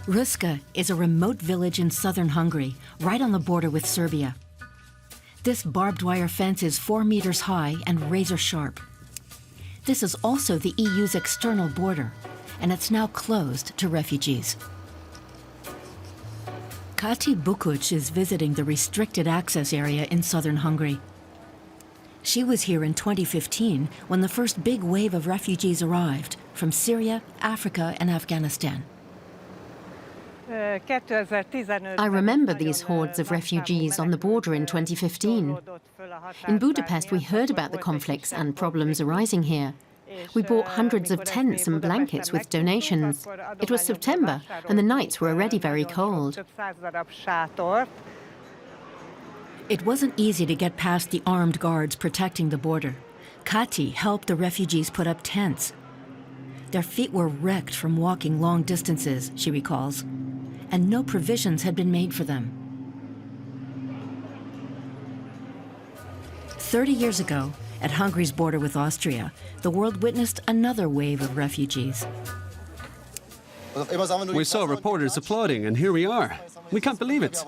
Ruska is a remote village in southern Hungary, right on the border with Serbia. This barbed wire fence is 4 meters high and razor sharp. This is also the EU's external border, and it's now closed to refugees. KATI BUKUCS is visiting the restricted access area in southern Hungary. She was here in 2015 when the first big wave of refugees arrived from Syria, Africa, and Afghanistan. I remember these hordes of refugees on the border in 2015. In Budapest, we heard about the conflicts and problems arising here. We bought hundreds of tents and blankets with donations. It was September, and the nights were already very cold. It wasn't easy to get past the armed guards protecting the border. KATI helped the refugees put up tents. Their feet were wrecked from walking long distances, she recalls, and no provisions had been made for them. 30 years ago, at Hungary's border with Austria, the world witnessed another wave of refugees. We saw reporters applauding, and here we are. We can't believe it.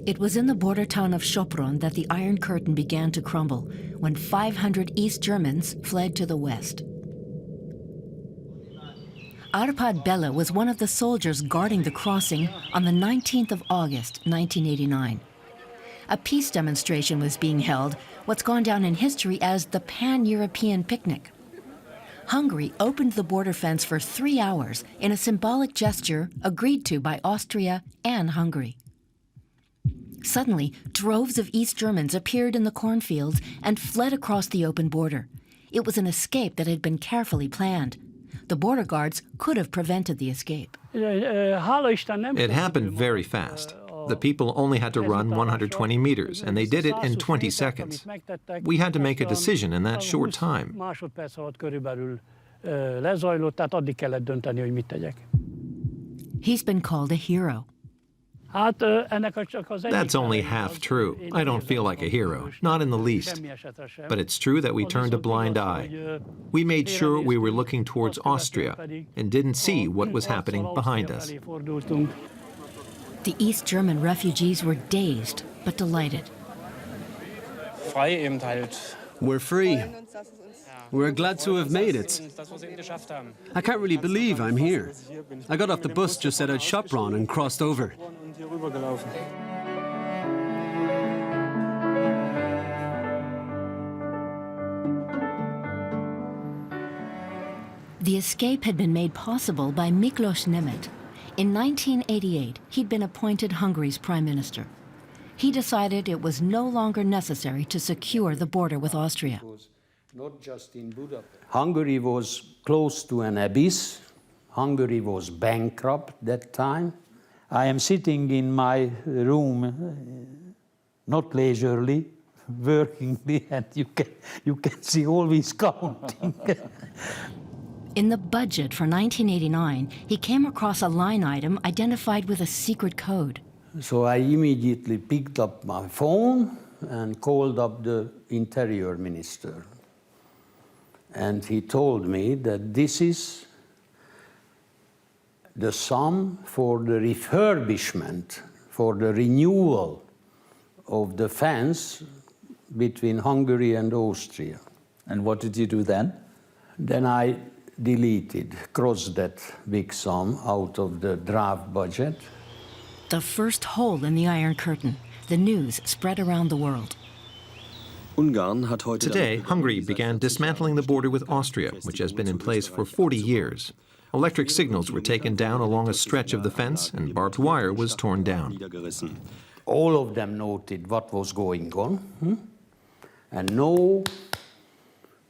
It was in the border town of Sopron that the Iron Curtain began to crumble when 500 East Germans fled to the west. ÁRPÁD Bella was one of the soldiers guarding the crossing on the 19th of August, 1989. A peace demonstration was being held, what's gone down in history as the Pan-European Picnic. Hungary opened the border fence for 3 hours in a symbolic gesture agreed to by Austria and Hungary. Suddenly, droves of East Germans appeared in the cornfields and fled across the open border. It was an escape that had been carefully planned. The border guards could have prevented the escape. It happened very fast. The people only had to run 120 meters, and they did it in 20 seconds. We had to make a decision in that short time. He's been called a hero. That's only half true. I don't feel like a hero, not in the least. But it's true that we turned a blind eye. We made sure we were looking towards Austria and didn't see what was happening behind us. The East German refugees were dazed, but delighted. We're free. We're glad to have made it. I can't really believe I'm here. I got off the bus just outside Sopron and crossed over. The escape had been made possible by MIKLÓS NÉMETH. In 1988, he'd been appointed Hungary's prime minister. He decided it was no longer necessary to secure the border with Austria. Hungary was close to an abyss. Hungary was bankrupt that time. I am sitting in my room, not leisurely, workingly, and you can see always counting. In the budget for 1989, he came across a line item identified with a secret code. So I immediately picked up my phone and called up the interior minister. And he told me that this is the sum for the refurbishment, for the renewal of the fence between Hungary and Austria. And what did you do then? Then I crossed that big sum out of the draft budget. The first hole in the Iron Curtain. The news spread around the world. Today, Hungary began dismantling the border with Austria, which has been in place for 40 years. Electric signals were taken down along a stretch of the fence, and barbed wire was torn down. All of them noted what was going on, and no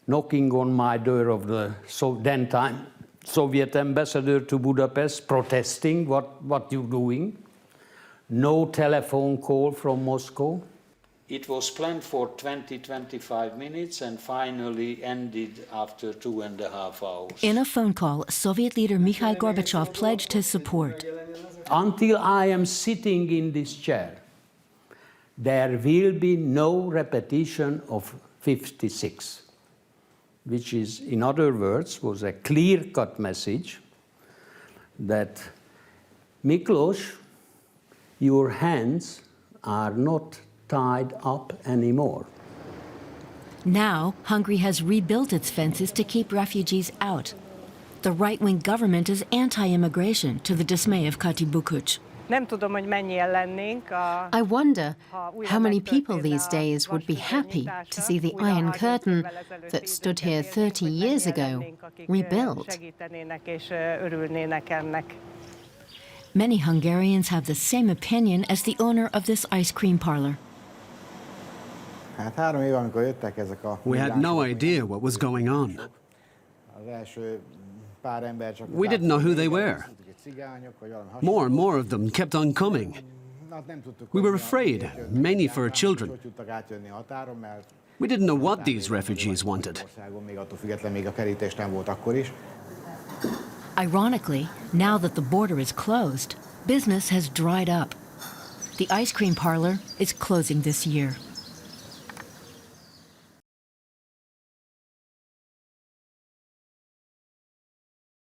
knocking on my door of the then time Soviet ambassador to Budapest protesting what you're doing. No telephone call from Moscow. It was planned for 20-25 minutes and finally ended after 2.5 hours. In a phone call, Soviet leader Mikhail Gorbachev pledged his support. Until I am sitting in this chair, there will be no repetition of 56, which is, in other words, was a clear-cut message that MIKLÓS, your hands are not tied up anymore. Now, Hungary has rebuilt its fences to keep refugees out. The right-wing government is anti-immigration, to the dismay of KATI BUKUCS. I wonder how many people these days would be happy to see the Iron Curtain that stood here 30 years ago rebuilt. Many Hungarians have the same opinion as the owner of this ice cream parlor. We had no idea what was going on. We didn't know who they were. More and more of them kept on coming. We were afraid, mainly for our children. We didn't know what these refugees wanted. Ironically, now that the border is closed, business has dried up. The ice cream parlor is closing this year.